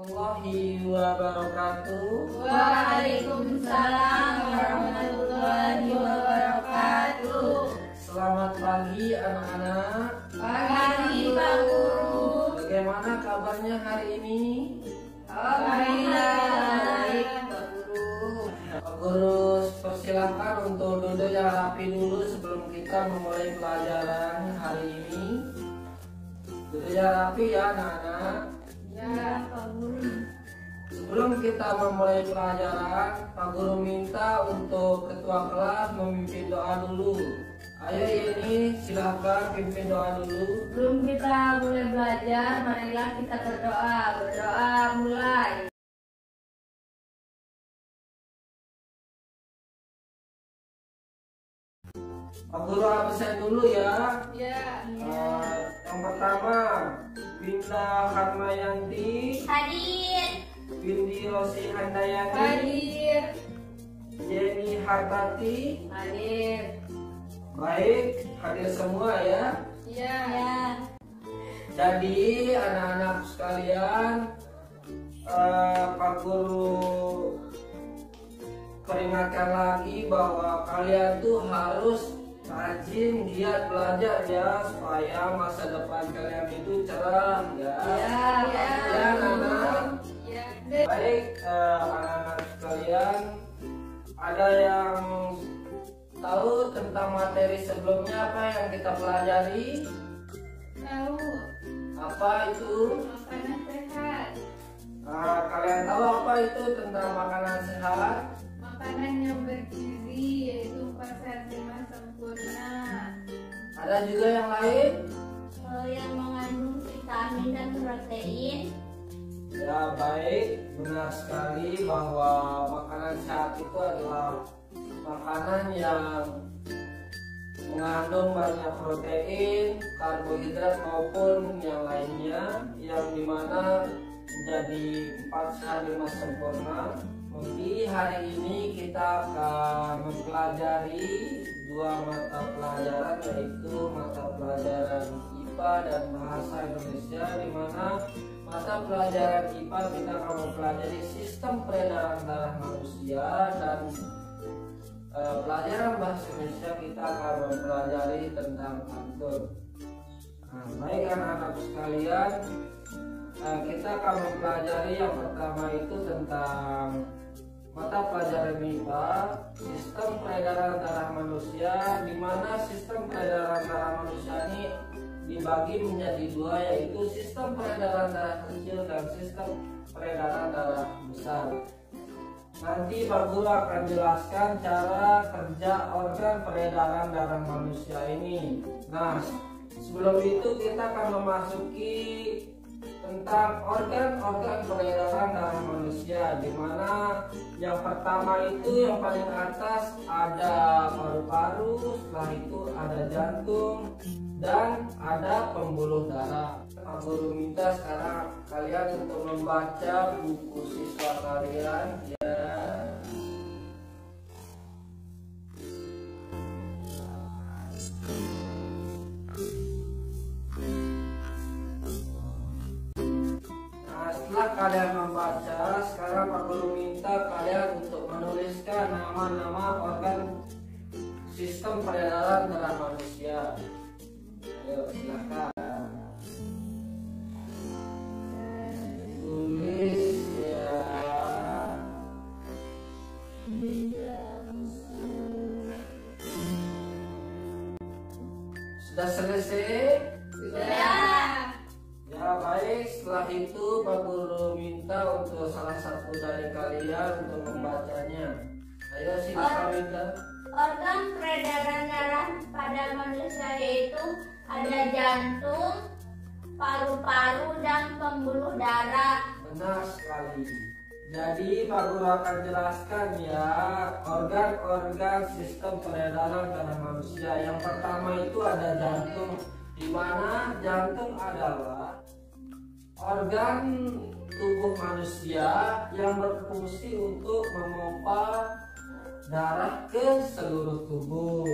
Warahmatullahi wabarakatuh. Waalaikumsalam warahmatullahi wabarakatuh. Selamat pagi anak-anak. Pagi Pak Guru. Bagaimana kabarnya hari ini? Alhamdulillah baik Pak Guru. Pak Guru persilahkan untuk duduk yang rapi dulu sebelum kita memulai pelajaran hari ini. Duduk yang rapi ya anak-anak. Ya Pak Guru. Sebelum kita memulai pelajaran, Pak Guru minta untuk ketua kelas memimpin doa dulu. Ayo ini silahkan pimpin doa dulu. Sebelum kita mulai belajar, marilah kita berdoa. Berdoa mulai. Pak Guru absen dulu ya. Ya. Yang pertama, Binda Harmayanti, Hadir. Bindi Rosi Handayani, Hadir. Jenny Hartati. Hadir. Baik, hadir semua ya. Ya. Jadi anak-anak sekalian, Pak Guru peringatkan lagi bahwa kalian tuh harus rajin giat belajar ya, supaya masa depan kalian itu cerah ya. Ya anak-anak. Baik anak-anak sekalian, ada yang tahu tentang materi sebelumnya apa yang kita pelajari? Tahu. Apa itu? Makanan sehat. Kalian tahu apa itu tentang makanan sehat? Makanan yang bergizi, yaitu 4 sehat 5 sempurna. Ada juga yang lain? Yang mengandung vitamin dan protein. Ya baik, benar sekali bahwa makanan sehat itu adalah makanan yang mengandung banyak protein, karbohidrat maupun yang lainnya, yang dimana menjadi 4 sehat 5 sempurna. Di hari ini kita akan mempelajari 2 mata pelajaran, yaitu mata pelajaran IPA dan Bahasa Indonesia, di mana mata pelajaran IPA kita akan mempelajari sistem peredaran darah manusia, dan pelajaran Bahasa Indonesia kita akan mempelajari tentang pantun. Baik anak-anak sekalian, kita akan mempelajari yang pertama itu tentang mata pelajaran IPA, sistem peredaran darah manusia, di mana sistem peredaran darah manusia ini dibagi menjadi 2, yaitu sistem peredaran darah kecil dan sistem peredaran darah besar. Nanti Pak Guru akan jelaskan cara kerja organ peredaran darah manusia ini. Nah, sebelum itu kita akan memasuki tentang organ-organ peredaran darah manusia, di mana yang pertama itu yang paling atas ada paru-paru, setelah itu ada jantung, dan ada pembuluh darah. Pak Guru minta sekarang kalian untuk membaca buku siswa kalian ya. sekarang Pak Guru minta kalian untuk menuliskan nama-nama organ sistem peredaran darah manusia. Ayo silakan. Tulis ya. Sudah selesai? Sudah. Ya baik, setelah itu Pak Guru minta untuk salah satu dari kalian untuk membacanya. Ayo silakan minta. Organ peredaran darah pada manusia yaitu ada jantung, paru-paru, dan pembuluh darah. Benar sekali. Jadi Pak Guru akan jelaskan ya organ-organ sistem peredaran darah manusia. Yang pertama itu ada jantung, di mana jantung adalah organ tubuh manusia yang berfungsi untuk memompa darah ke seluruh tubuh.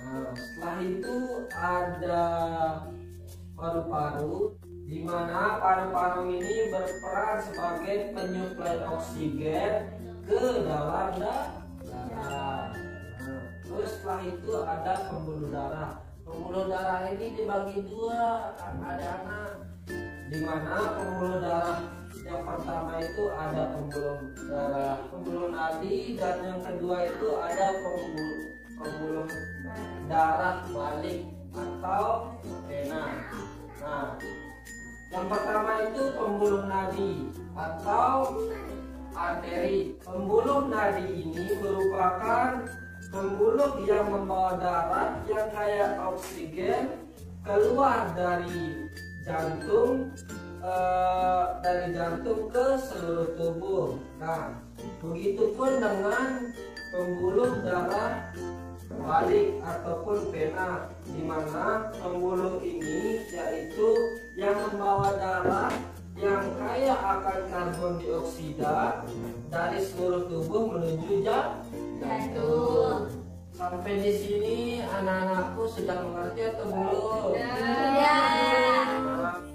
Nah, setelah itu ada paru-paru, di mana paru-paru ini berperan sebagai penyuplai oksigen ke dalam darah. Nah, terus setelah itu ada pembuluh darah. Pembuluh darah ini dibagi dua, anak-anak, di mana pembuluh darah yang pertama itu ada pembuluh nadi, dan yang kedua itu ada pembuluh darah balik atau vena. Nah, yang pertama itu pembuluh nadi atau arteri. Pembuluh nadi ini merupakan pembuluh yang membawa darah yang kaya oksigen keluar dari jantung ke seluruh tubuh. Nah, begitupun dengan pembuluh darah balik ataupun vena, di mana pembuluh ini yaitu yang membawa darah yang kaya akan karbon dioksida dari seluruh tubuh menuju jantung. Sampai di sini anak-anakku sudah mengerti atau belum? Sudah.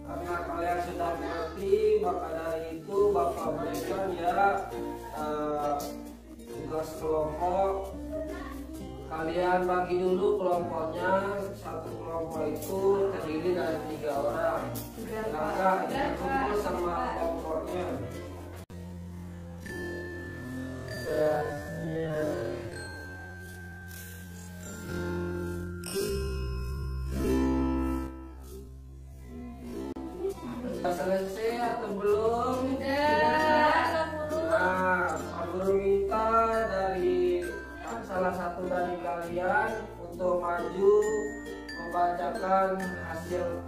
Karena kalian sudah mengerti, maka dari itu Bapak berikan ya tugas kelompok. Kalian bagi dulu kelompoknya. Satu kelompok itu terdiri dari 3 orang. Maka kumpul sama kelompoknya. Sudah selesai atau belum? Nah, Pak Guru minta dari salah satu dari kalian untuk maju membacakan hasil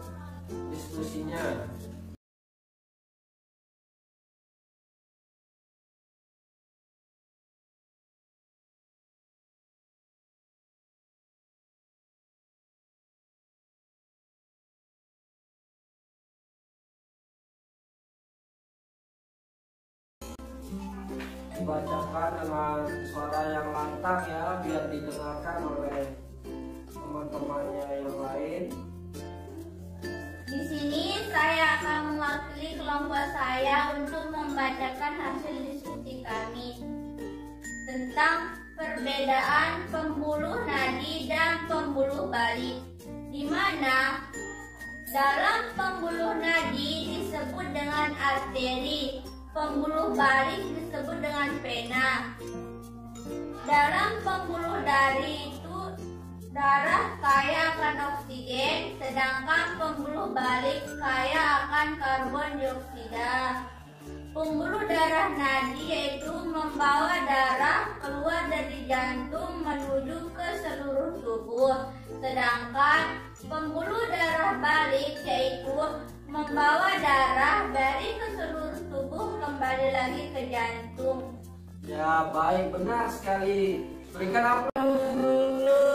diskusinya. Dibacakan dengan suara yang lantang ya, biar didengarkan oleh teman-temannya yang lain. Di sini saya akan mewakili kelompok saya untuk membacakan hasil diskusi kami tentang perbedaan pembuluh nadi dan pembuluh balik, di mana dalam pembuluh nadi disebut dengan arteri, pembuluh balik disebut dengan vena. Dalam pembuluh dari itu darah kaya akan oksigen, sedangkan pembuluh balik kaya akan karbon dioksida. Pembuluh darah nadi yaitu membawa darah keluar dari jantung menuju ke seluruh tubuh, sedangkan pembuluh darah balik yaitu membawa darah dari ke seluruh tubuh kembali lagi ke jantung. Ya baik, benar sekali. Berikan aplaus dulu.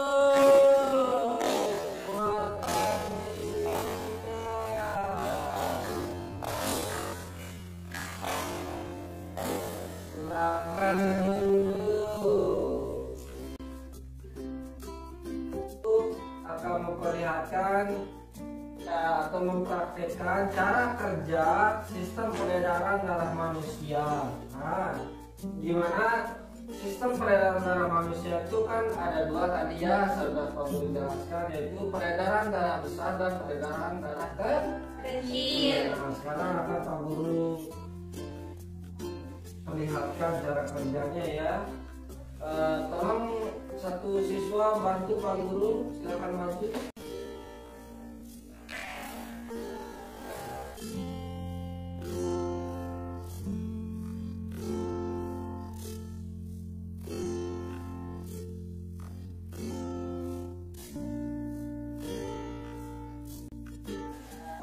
Silakan dulu. Akan memperlihatkan ya, atau mempraktikkan cara kerja sistem peredaran darah manusia. Nah, gimana sistem peredaran darah manusia itu kan ada dua tadi ya, sudah Pak Guru jelaskan, yaitu peredaran darah besar dan peredaran darah kecil. Nah, sekarang akan Pak Guru perlihatkan cara kerjanya ya. Tolong satu siswa bantu Pak Guru, silakan maju.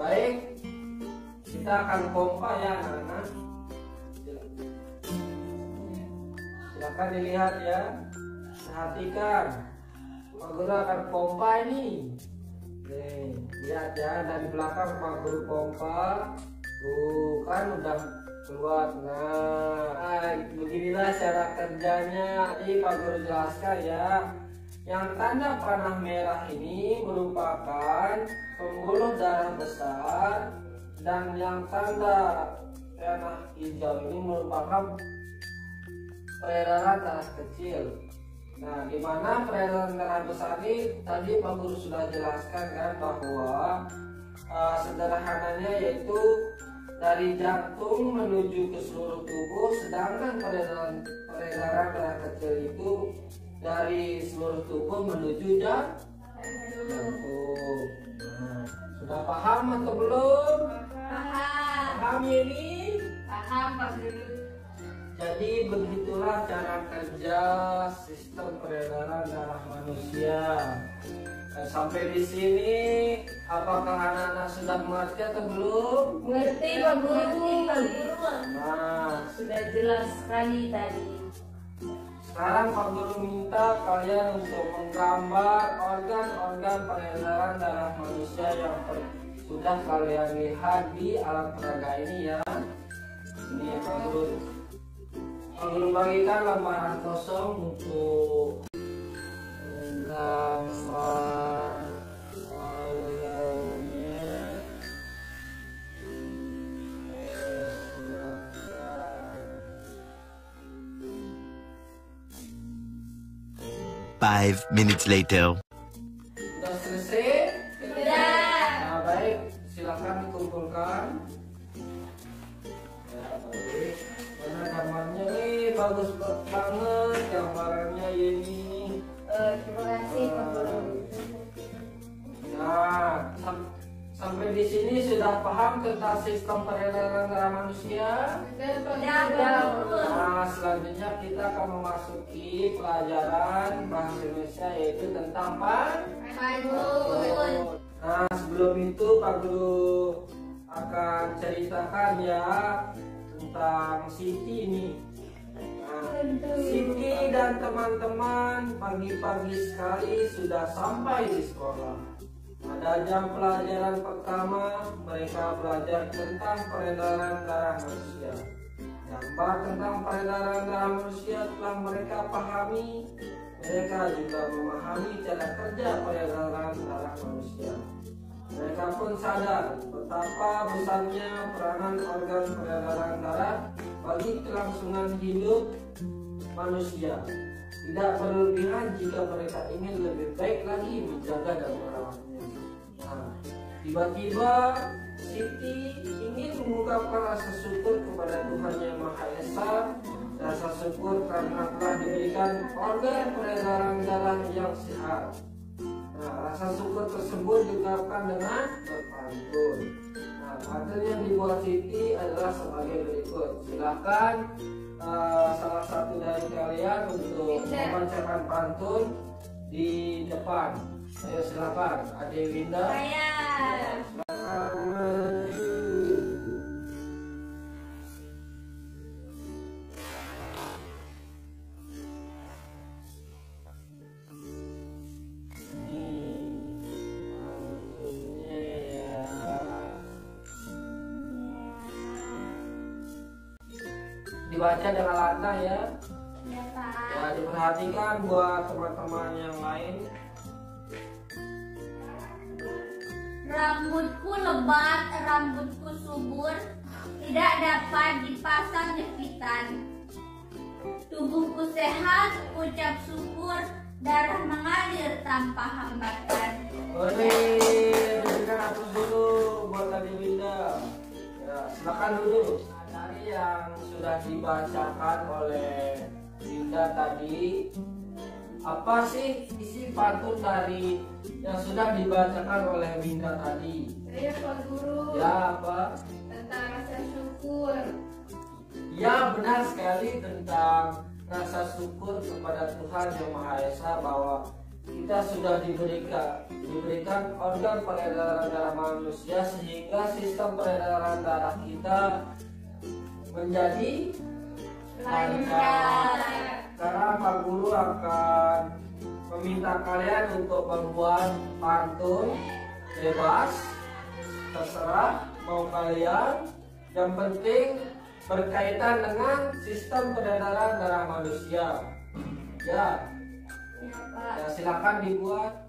Baik, kita akan pompa ya anak-anak. Silakan dilihat ya, perhatikan. Pak Guru akan pompa ini. Nih, lihat ya, dari belakang Pak Guru pompa. Tuh kan udah keluar. Nah, beginilah cara kerjanya. Ini Pak Guru jelaskan ya. Yang tanda panah merah ini merupakan pembuluh darah besar, dan yang tanda panah hijau ini merupakan peredaran darah kecil. Nah, di mana peredaran darah besar ini tadi Pak Guru sudah jelaskan kan, bahwa sederhananya yaitu dari jantung menuju ke seluruh tubuh, sedangkan peredaran darah kecil itu dari seluruh tubuh menuju jantung. Nah, sudah paham atau belum? Paham. Paham ini? Paham Pak Guru. Jadi begitulah cara kerja sistem peredaran darah manusia. Sampai di sini, apakah anak-anak sudah mengerti atau belum? Mengerti Pak Guru. Nah, Sudah jelas sekali tadi. sekarang Pak Guru minta kalian untuk menggambar organ-organ peredaran darah manusia yang sudah kalian lihat di alat peraga ini ya. Ini Pak Guru. Pak Guru bagikan lembaran kosong untuk menggambar organnya. 5 minutes later. Sudah selesai? Sudah. Nah, baik, silakan dikumpulkan. Ya, baik. Mana gambarnya nih, bagus banget gambarannya ini. Terima kasih Pak Guru. Nah, sampai di sini sudah paham tentang sistem peredaran darah manusia? Nah, selanjutnya kita akan memasuki pelajaran bahasa Indonesia, yaitu tentang pantun. Nah, sebelum itu Pak Guru akan ceritakan ya tentang Siti ini. Nah, Siti dan teman-teman pagi-pagi sekali sudah sampai di sekolah. Pada jam pelajaran pertama, mereka belajar tentang peredaran darah manusia. Gambar tentang peredaran darah manusia telah mereka pahami. Mereka juga memahami cara kerja peredaran darah manusia. Mereka pun sadar betapa besarnya peranan organ peredaran darah bagi kelangsungan hidup manusia. Tidak berlebihan jika mereka ingin lebih baik lagi menjaga dan merawatnya. Nah, tiba-tiba Siti ingin mengungkapkan rasa syukur kepada Tuhan Yang Maha Esa. Rasa syukur karena telah diberikan organ peredaran darah yang sehat. Nah, rasa syukur tersebut diungkapkan dengan berpantun. Nah, pantun yang dibuat Siti adalah sebagai berikut. Silakan salah satu dari kalian untuk membacakan pantun di depan. Ayo silakan, Adik Winda. Dibaca dengan lantang ya. Ya, diperhatikan buat teman-teman yang lain. Rambutku lebat, rambutku subur, tidak dapat dipasang jepitan. Tubuhku sehat, ucap syukur, darah mengalir tanpa hambatan. Oke, berikan aku dulu buat Tadi Winda. Ya, silakan dulu. Nah, dari yang sudah dibacakan oleh Winda tadi, apa sih isi pantun dari yang sudah dibacakan oleh Winda tadi? Saya Pak Guru. Ya, apa? Tentang rasa syukur. Ya, benar sekali tentang rasa syukur kepada Tuhan Yang Maha Esa bahwa kita sudah diberikan organ peredaran darah manusia sehingga sistem peredaran darah kita menjadi lancar. Sekarang Pak Guru akan meminta kalian untuk membuat pantun bebas, terserah mau kalian. Yang penting berkaitan dengan sistem peredaran darah manusia. Ya, ya silakan dibuat.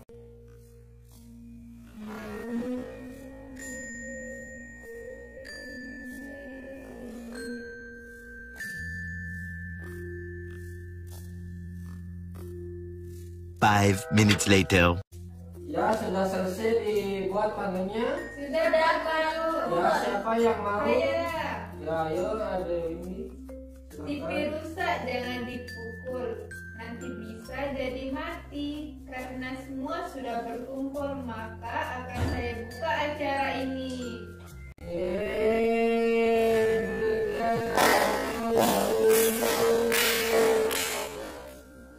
Five minutes later. Ya, sudah selesai dibuat pantunnya. Sudah Pak Guru. Ya, siapa yang mau? Saya. Ya, ayo ada ini. TV rusak jangan dipukul, nanti bisa jadi mati. Karena semua sudah berkumpul, maka akan saya buka acara ini.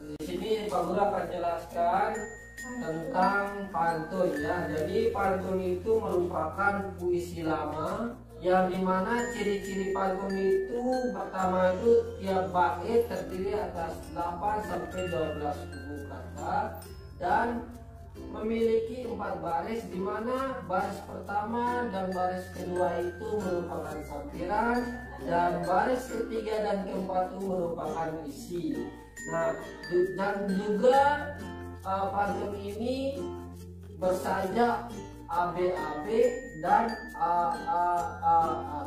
Di sini Pak Guru akan jelaskan tentang pantun ya. Jadi pantun itu merupakan puisi lama yang dimana ciri-ciri pantun itu pertama itu tiap bait terdiri atas 8 sampai 12 buku kata dan memiliki 4 baris, dimana baris pertama dan baris kedua itu merupakan sampiran dan baris ketiga dan keempat itu merupakan isi. Nah, dan juga pantun ini bersajak ABAB dan AAAA.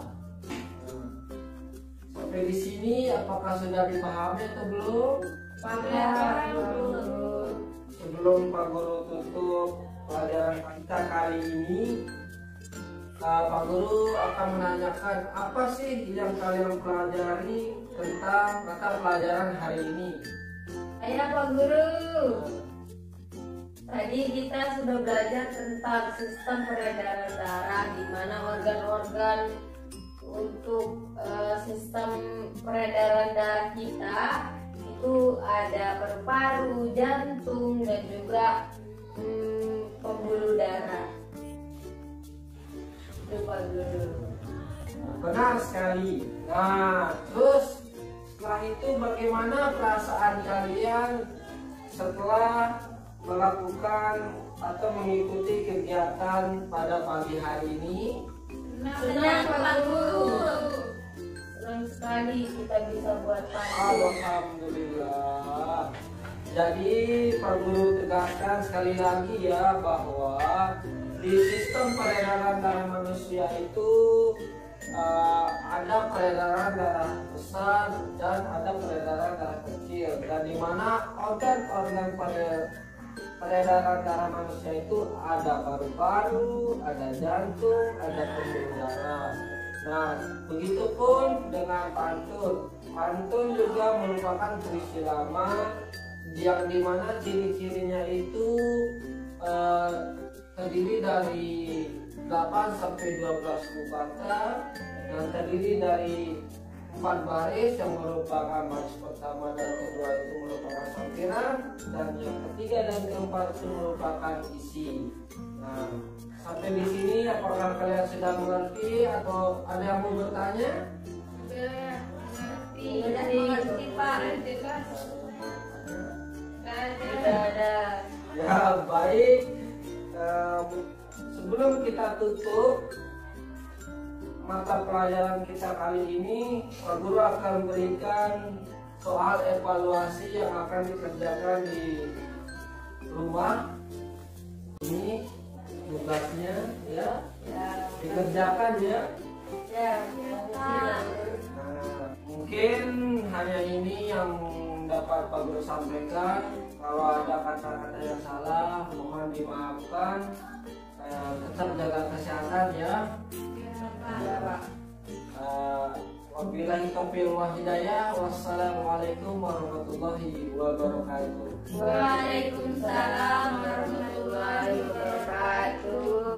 Sampai di sini apakah sudah dipahami atau belum? Sebelum Pak Guru tutup pelajaran kita kali ini, Pak Guru akan menanyakan apa sih yang kalian pelajari tentang mata pelajaran hari ini. Ayo Pak Guru. Tadi kita sudah belajar tentang sistem peredaran darah, di mana organ-organ untuk sistem peredaran darah kita itu ada paru-paru, jantung, dan juga pembuluh darah. Itu Pak Guru. Benar sekali. Nah, terus setelah itu bagaimana perasaan kalian setelah melakukan atau mengikuti kegiatan pada pagi hari ini? Senang Pak Guru. Senang sekali kita bisa buat pantun. Alhamdulillah. Jadi Pak Guru tegaskan sekali lagi ya bahwa di sistem peredaran darah manusia itu ada peredaran darah besar dan ada peredaran darah kecil, dan dimana organ-organ peredaran darah manusia itu ada paru-paru, ada jantung, ada pembuluh darah. Nah, begitupun dengan pantun. Pantun juga merupakan puisi lama yang dimana ciri-cirinya itu terdiri dari 8 sampai 12 buku kata dan terdiri dari 4 baris yang merupakan baris pertama dan kedua itu merupakan sampiran dan yang ketiga dan keempat itu merupakan isi. Nah, sampai di sini apakah kalian sudah mengerti atau ada yang mau bertanya? Sudah mengerti Pak. Sudah ada. Ya, baik. Sebelum kita tutup mata pelajaran kita kali ini, Pak Guru akan memberikan soal evaluasi yang akan dikerjakan di rumah ini. tugasnya ya, Ya. dikerjakan ya. Ya. Pak. Nah, mungkin hanya ini yang dapat Pak Guru sampaikan. Kalau ada kata-kata yang salah mohon dimaafkan. Tetap jaga kesehatan ya. Ya, Pak. Wabillahi taufiq wal hidayah. Wassalamualaikum warahmatullahi wabarakatuh. Waalaikumsalam warahmatullahi wabarakatuh.